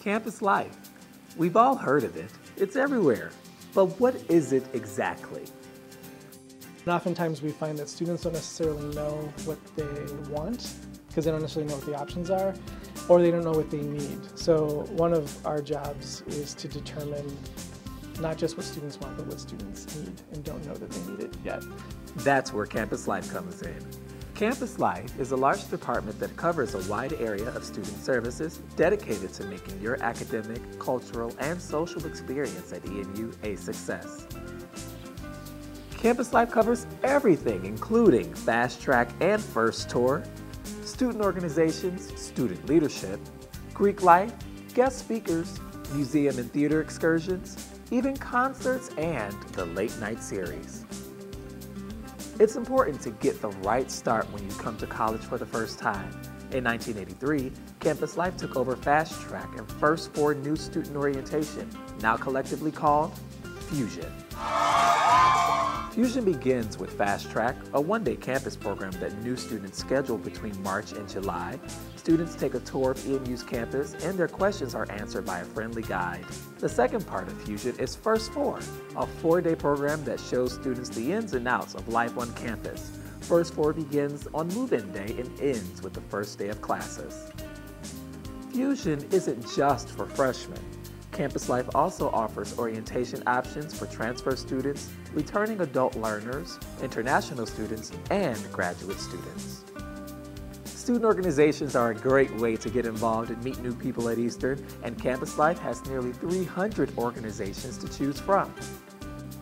Campus life. We've all heard of it. It's everywhere. But what is it exactly? And oftentimes we find that students don't necessarily know what they want because they don't necessarily know what the options are, or they don't know what they need. So one of our jobs is to determine not just what students want, but what students need and don't know that they need it yet. That's where Campus Life comes in. Campus Life is a large department that covers a wide area of student services dedicated to making your academic, cultural, and social experience at EMU a success. Campus Life covers everything, including Fast Track and First Tour, student organizations, student leadership, Greek life, guest speakers, museum and theater excursions, even concerts and the late night series. It's important to get the right start when you come to college for the first time. In 1983, Campus Life took over Fast Track and First for new student orientation, now collectively called Fusion. Fusion begins with Fast Track, a one-day campus program that new students schedule between March and July. Students take a tour of EMU's campus and their questions are answered by a friendly guide. The second part of Fusion is First For, a four-day program that shows students the ins and outs of life on campus. First For begins on move-in day and ends with the first day of classes. Fusion isn't just for freshmen. Campus Life also offers orientation options for transfer students, returning adult learners, international students, and graduate students. Student organizations are a great way to get involved and meet new people at Eastern, and Campus Life has nearly 300 organizations to choose from.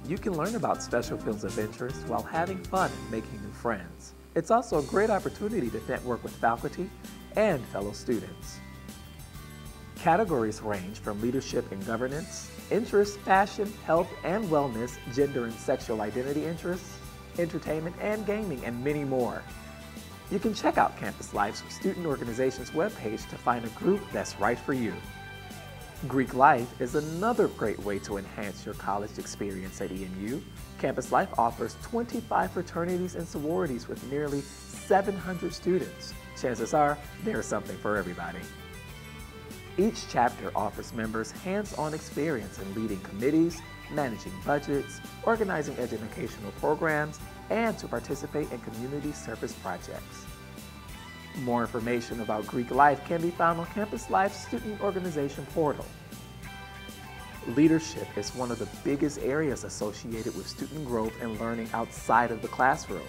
You can learn about special fields of interest while having fun and making new friends. It's also a great opportunity to network with faculty and fellow students. Categories range from leadership and governance, interests, fashion, health and wellness, gender and sexual identity interests, entertainment and gaming, and many more. You can check out Campus Life's student organization's webpage to find a group that's right for you. Greek Life is another great way to enhance your college experience at EMU. Campus Life offers 25 fraternities and sororities with nearly 700 students. Chances are there's something for everybody. Each chapter offers members hands-on experience in leading committees, managing budgets, organizing educational programs, and to participate in community service projects. More information about Greek Life can be found on Campus Life's student organization portal. Leadership is one of the biggest areas associated with student growth and learning outside of the classroom.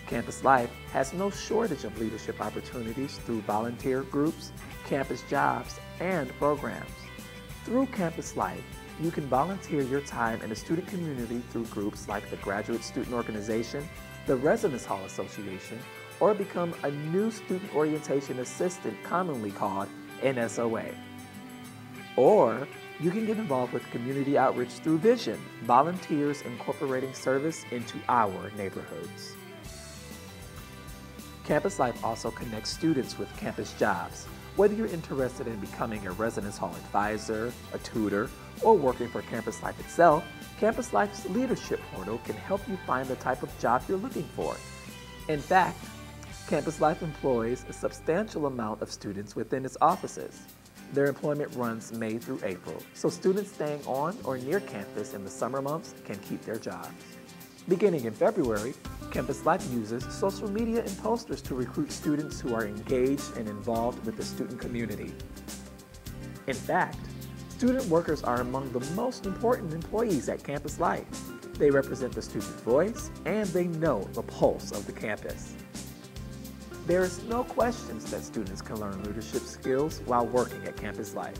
Campus Life has no shortage of leadership opportunities through volunteer groups, campus jobs, and programs. Through Campus Life, you can volunteer your time in the student community through groups like the Graduate Student Organization, the Residence Hall Association, or become a new student orientation assistant commonly called NSOA. Or you can get involved with community outreach through Vision, volunteers incorporating service into our neighborhoods. Campus Life also connects students with campus jobs. Whether you're interested in becoming a residence hall advisor, a tutor, or working for Campus Life itself, Campus Life's leadership portal can help you find the type of job you're looking for. In fact, Campus Life employs a substantial amount of students within its offices. Their employment runs May through April, so students staying on or near campus in the summer months can keep their jobs. Beginning in February, Campus Life uses social media and posters to recruit students who are engaged and involved with the student community. In fact, student workers are among the most important employees at Campus Life. They represent the student voice and they know the pulse of the campus. There is no questions that students can learn leadership skills while working at Campus Life.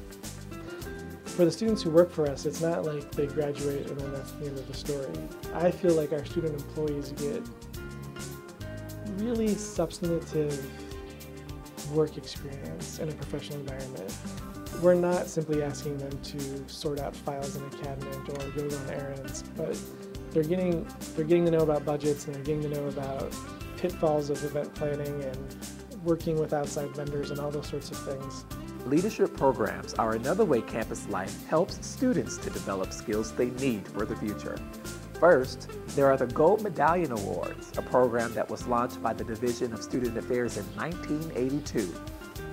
For the students who work for us, it's not like they graduate and then that's the end of the story. I feel like our student employees get really substantive work experience in a professional environment. We're not simply asking them to sort out files in a cabinet or go run errands, but they're getting to know about budgets and they're getting to know about pitfalls of event planning and working with outside vendors and all those sorts of things. Leadership programs are another way Campus Life helps students to develop skills they need for the future. First, there are the Gold Medallion Awards, a program that was launched by the Division of Student Affairs in 1982.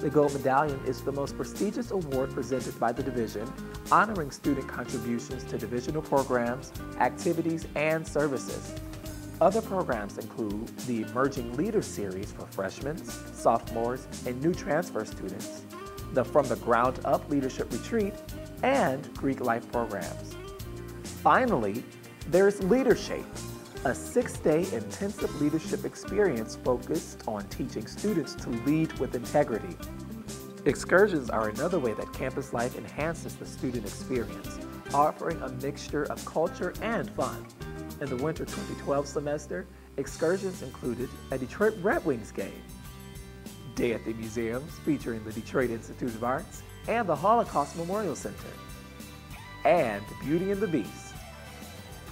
The Gold Medallion is the most prestigious award presented by the division, honoring student contributions to divisional programs, activities, and services. Other programs include the Emerging Leaders Series for freshmen, sophomores, and new transfer students, the From the Ground Up Leadership Retreat, and Greek Life programs. Finally, there's Leadership, a 6-day intensive leadership experience focused on teaching students to lead with integrity. Excursions are another way that campus life enhances the student experience, offering a mixture of culture and fun. In the winter 2012 semester, excursions included a Detroit Red Wings game, Day at the Museums featuring the Detroit Institute of Arts and the Holocaust Memorial Center, and Beauty and the Beast.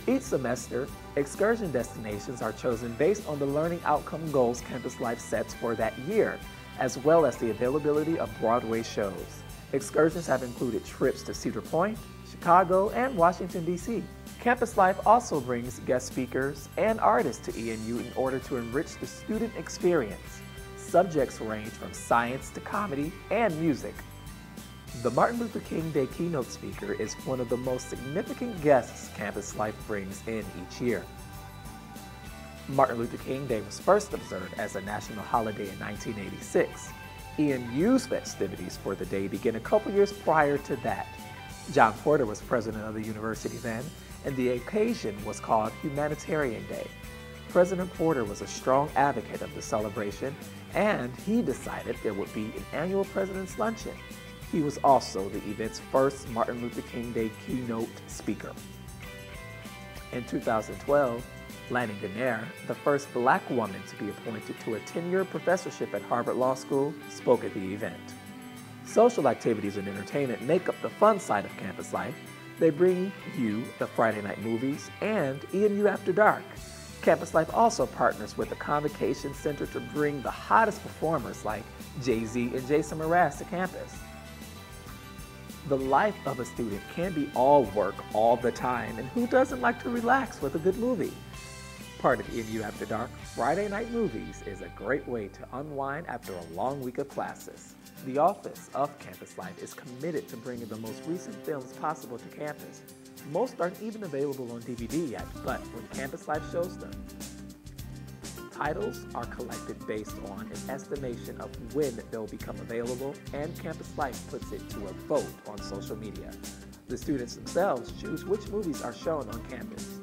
Each semester, excursion destinations are chosen based on the learning outcome goals Campus Life sets for that year, as well as the availability of Broadway shows. Excursions have included trips to Cedar Point, Chicago, and Washington, D.C. Campus Life also brings guest speakers and artists to EMU in order to enrich the student experience. Subjects range from science to comedy and music. The Martin Luther King Day keynote speaker is one of the most significant guests Campus Life brings in each year. Martin Luther King Day was first observed as a national holiday in 1986. EMU's festivities for the day began a couple years prior to that. John Porter was president of the university then, and the occasion was called Humanitarian Day. President Porter was a strong advocate of the celebration, and he decided there would be an annual President's Luncheon. He was also the event's first Martin Luther King Day keynote speaker. In 2012, Lanny Guinier, the first Black woman to be appointed to a tenure professorship at Harvard Law School, spoke at the event. Social activities and entertainment make up the fun side of campus life. They bring you the Friday night movies and EMU After Dark. Campus Life also partners with the Convocation Center to bring the hottest performers like Jay-Z and Jason Mraz to campus. The life of a student can be all work all the time, and who doesn't like to relax with a good movie? Part of EMU After Dark, Friday Night Movies is a great way to unwind after a long week of classes. The Office of Campus Life is committed to bringing the most recent films possible to campus. Most aren't even available on DVD yet, but when Campus Life shows them, titles are collected based on an estimation of when they'll become available, and Campus Life puts it to a vote on social media. The students themselves choose which movies are shown on campus.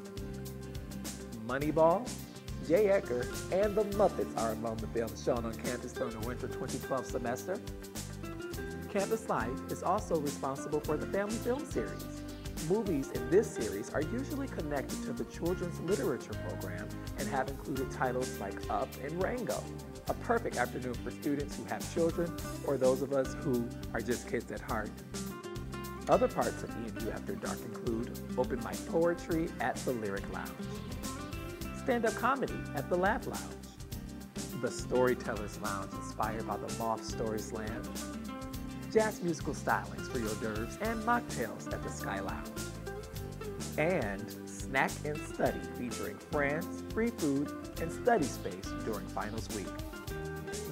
Moneyball, J. Edgar, and The Muppets are among the films shown on campus during the winter 2012 semester. Campus Life is also responsible for the Family Film Series. Movies in this series are usually connected to the Children's Literature program and have included titles like Up and Rango, a perfect afternoon for students who have children or those of us who are just kids at heart. Other parts of EMU After Dark include open mic poetry at the Lyric Lounge, stand-up comedy at the Laugh Lounge, the Storytellers Lounge inspired by the Moth Story Slam, jazz musical stylings for your hors d'oeuvres and mocktails at the Sky Lounge, and Snack and Study featuring friends, free food, and study space during finals week.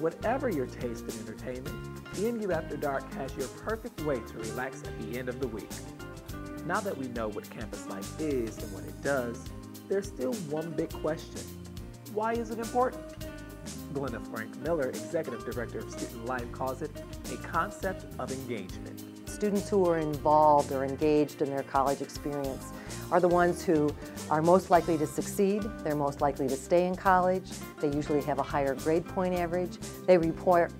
Whatever your taste in entertainment, EMU After Dark has your perfect way to relax at the end of the week. Now that we know what campus life is and what it does, there's still one big question. Why is it important? Glenna Frank Miller, Executive Director of Student Life, calls it a concept of engagement. Students who are involved or engaged in their college experience are the ones who are most likely to succeed. They're most likely to stay in college. They usually have a higher grade point average. They report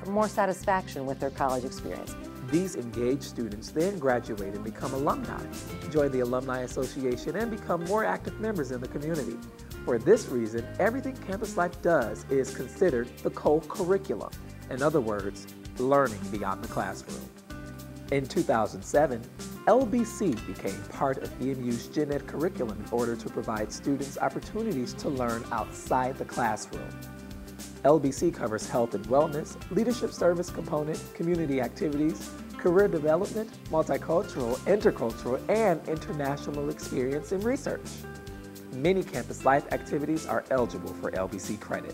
more satisfaction with their college experience. These engaged students then graduate and become alumni, join the Alumni Association, and become more active members in the community. For this reason, everything Campus Life does is considered the co-curriculum. In other words, learning beyond the classroom. In 2007, LBC became part of EMU's Gen Ed curriculum in order to provide students opportunities to learn outside the classroom. LBC covers health and wellness, leadership service component, community activities, career development, multicultural, intercultural, and international experience in research. Many campus life activities are eligible for LBC credit.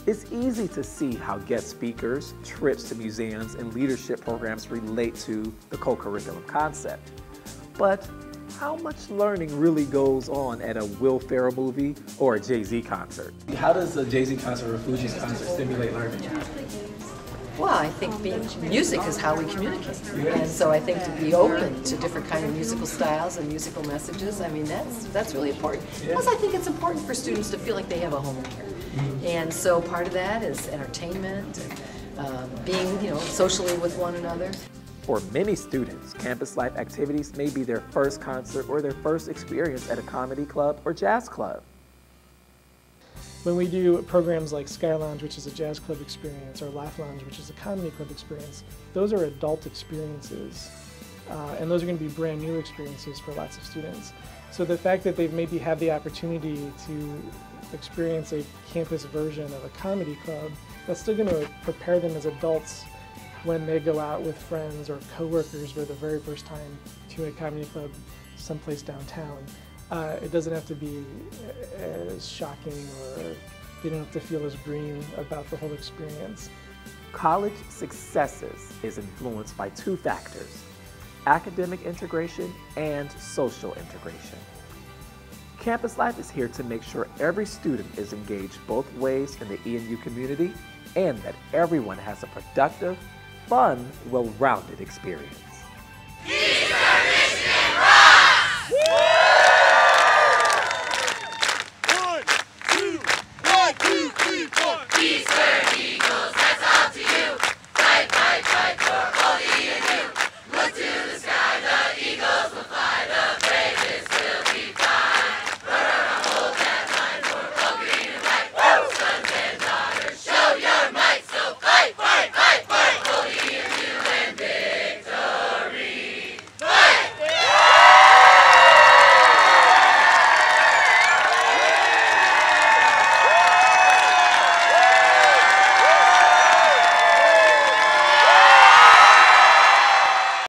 It's easy to see how guest speakers, trips to museums, and leadership programs relate to the co-curriculum concept. But how much learning really goes on at a Will Ferrell movie or a Jay-Z concert? How does a Jay-Z concert or a Fugees concert stimulate learning? Well, I think music is how we communicate. And so I think to be open to different kind of musical styles and musical messages, I mean, that's really important. Plus, I think it's important for students to feel like they have a home here. And so part of that is entertainment, and, being, socially with one another. For many students, campus life activities may be their first concert or their first experience at a comedy club or jazz club. When we do programs like Sky Lounge, which is a jazz club experience, or Laugh Lounge, which is a comedy club experience, those are adult experiences. And those are going to be brand new experiences for lots of students. So the fact that they've maybe had the opportunity to experience a campus version of a comedy club, that's still going to prepare them as adults when they go out with friends or coworkers for the very first time to a comedy club someplace downtown. It doesn't have to be as shocking, or they don't have to feel as green about the whole experience. College successes is influenced by two factors: academic integration and social integration. Campus Life is here to make sure every student is engaged both ways in the EMU community and that everyone has a productive, fun, well-rounded experience.